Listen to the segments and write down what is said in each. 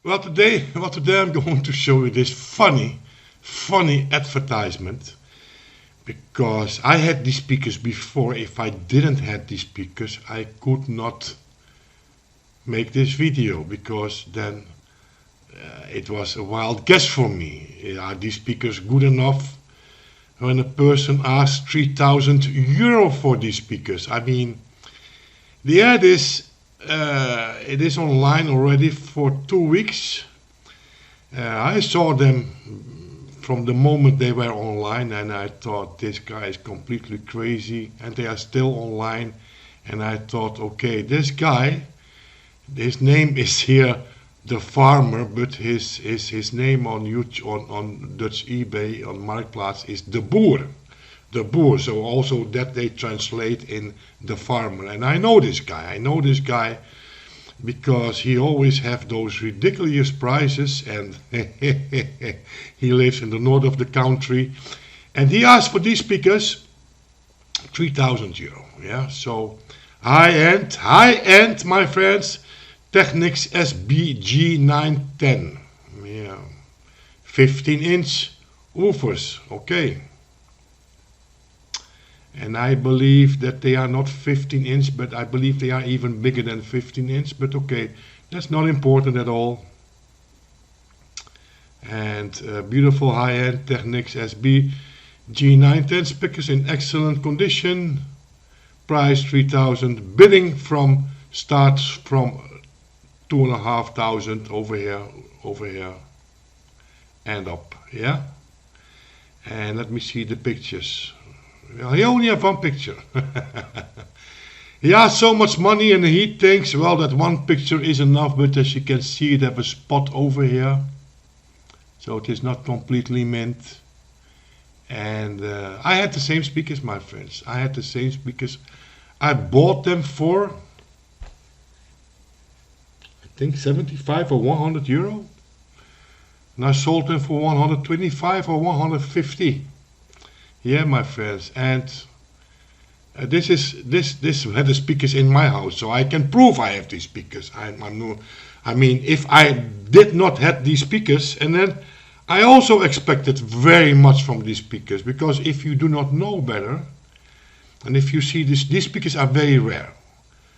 Well, today I'm going to show you this funny advertisement, because I had these speakers before. If I didn't have these speakers, I could not make this video, because then it was a wild guess for me. Are these speakers good enough when a person asks 3,000 euro for these speakers? I mean, the ad is it is online already for 2 weeks. I saw them from the moment they were online, and I thought, this guy is completely crazy, and they are still online. And I thought, okay, this guy, his name is here The Farmer, but his name on YouTube, on Dutch eBay, on Marktplaats, is De Boer. De Boer, so also that they translate in The Farmer. And I know this guy because he always have those ridiculous prices, and he lives in the north of the country, and he asked for these speakers 3,000 euro. Yeah, so high end, my friends. Technics SB-910. Yeah, 15-inch woofers. Okay. And I believe that they are not 15-inch, but I believe they are even bigger than 15-inch. But okay, that's not important at all. And beautiful high-end Technics SB-910 speakers in excellent condition. Price 3,000. Bidding starts from 2,500 over here, and up. Yeah. And let me see the pictures. Well, he only have one picture. He has so much money, and he thinks, well, that one picture is enough, but as you can see, it have a spot over here, so it is not completely mint. And I had the same speakers, my friends. I had the same speakers. I bought them for, I think, 75 or 100 euro, and I sold them for 125 or 150. Yeah, my friends, and this had the speakers in my house, so I can prove I have these speakers. I mean, if I did not have these speakers, and then I also expected very much from these speakers, because if you do not know better, and if you see these speakers are very rare.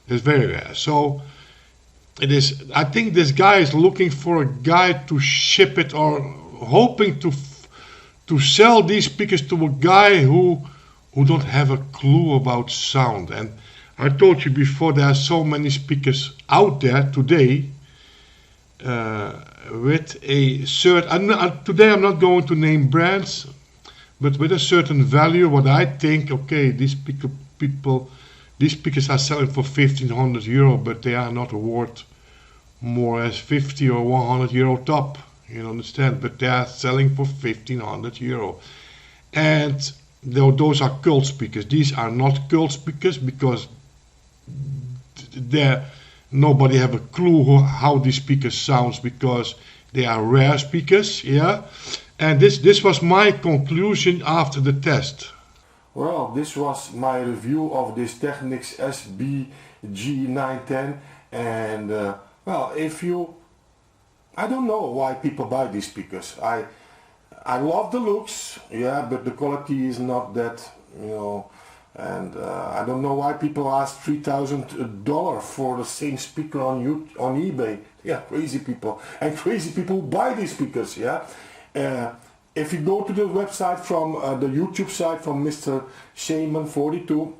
It's very rare. So it is. I think this guy is looking for a guy to ship it, or hoping to sell these speakers to a guy who don't have a clue about sound. And I told you before, there are so many speakers out there today with a certain, today I'm not going to name brands, but with a certain value, what I think, okay, these speakers are selling for 1,500 euro, but they are not worth more as 50 or 100 euro top. You understand? But they are selling for 1,500 euro. And those are cult speakers. These are not cult speakers, because nobody have a clue how these speakers sounds, because they are rare speakers. Yeah. And this was my conclusion after the test. Well, this was my review of this Technics SB-910, and well, I don't know why people buy these speakers. I love the looks, yeah, but the quality is not that, you know, and I don't know why people ask $3,000 for the same speaker on eBay. Yeah, crazy people, and crazy people buy these speakers, yeah. If you go to the website from the YouTube site from Mr. Shaman42,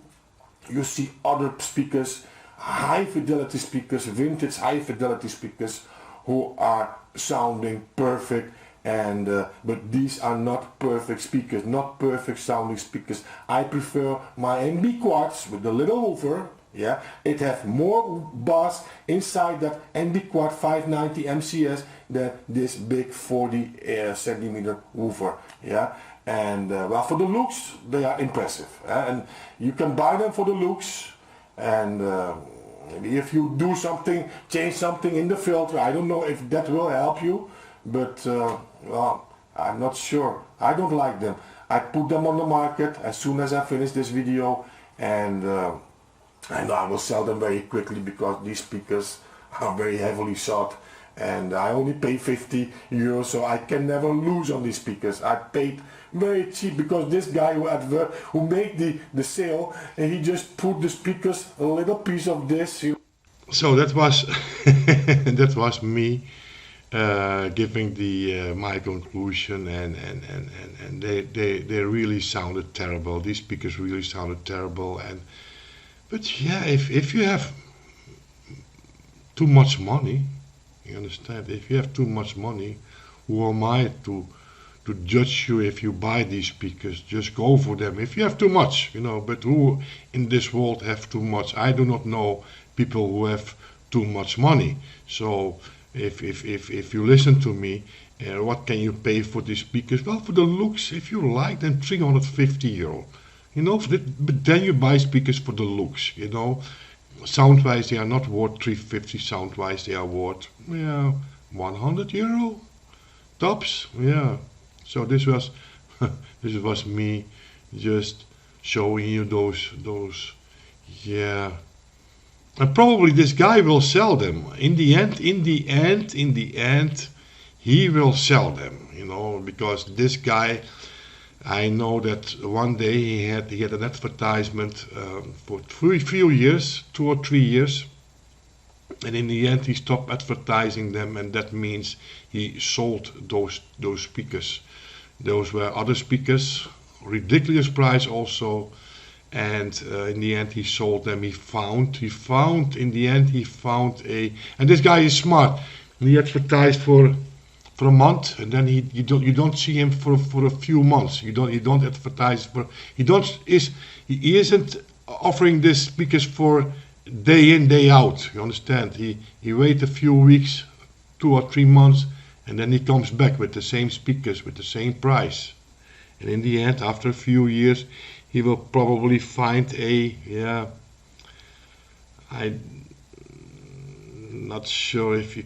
you see other speakers, high fidelity speakers, vintage high fidelity speakers, who are sounding perfect, and but these are not perfect speakers, not perfect sounding speakers. I prefer my NB Quartz with the little woofer. Yeah, it has more bass inside that NB Quad 590 MCS than this big 40 centimeter woofer. Yeah, and well, for the looks, they are impressive, and you can buy them for the looks, and maybe if you do something, change something in the filter, I don't know if that will help you, but well, I'm not sure. I don't like them. I put them on the market as soon as I finish this video, and I know I will sell them very quickly, because these speakers are very heavily sought, and I only pay 50 euros, so I can never lose on these speakers. I paid very cheap because this guy who made the sale, and he just put the speakers a little piece of this. So that was that was me giving the my conclusion, and they really sounded terrible. These speakers really sounded terrible, but yeah, if you have too much money, you understand? If you have too much money, who am I to judge you if you buy these speakers? Just go for them. If you have too much, you know. But who in this world have too much? I do not know people who have too much money. So if you listen to me, what can you pay for these speakers? Well, for the looks, if you like them, 350 euro. You know, but then you buy speakers for the looks, you know. Sound-wise, they are not worth 350. Sound-wise, they are worth, yeah, 100 euro tops. Yeah. So this was this was me just showing you those, yeah. And probably this guy will sell them in the end. He will sell them, you know, because this guy, I know that one day he had an advertisement for few years, 2 or 3 years, and in the end he stopped advertising them, and that means he sold those speakers. Those were other speakers, ridiculous price also, and in the end he sold them. He found in the end he found and this guy is smart. He advertised for a month, and then you don't see him for a few months. You don't advertise for he isn't offering this speakers for day in, day out. You understand? He wait a few weeks, 2 or 3 months, and then he comes back with the same speakers with the same price. And in the end, after a few years, he will probably find I'm not sure if I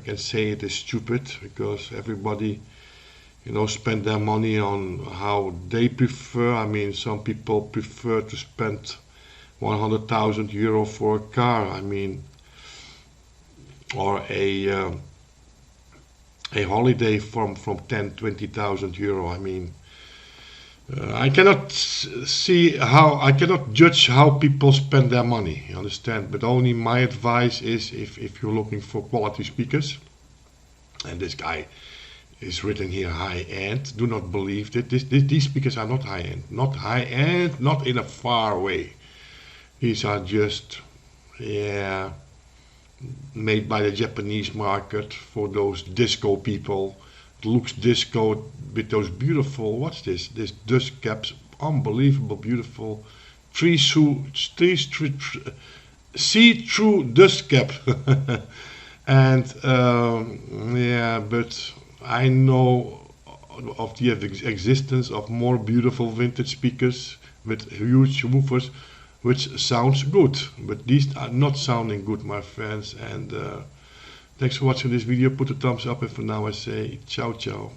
can say it is stupid, because everybody, you know, spend their money on how they prefer. I mean, some people prefer to spend 100,000 euro for a car. I mean, or a holiday from 10-20,000 euro. I mean, I cannot judge how people spend their money, you understand? But only my advice is, if you're looking for quality speakers, and this guy is written here high end, do not believe that these speakers are not high end, not in a far way. These are just, yeah, made by the Japanese market for those disco people. It looks disco with those beautiful, what's this dust caps, unbelievable beautiful see-through dust cap. And yeah, but I know of the existence of more beautiful vintage speakers with huge woofers which sounds good, but these are not sounding good, my friends. And thanks for watching this video. Put a thumbs up, and for now I say ciao ciao.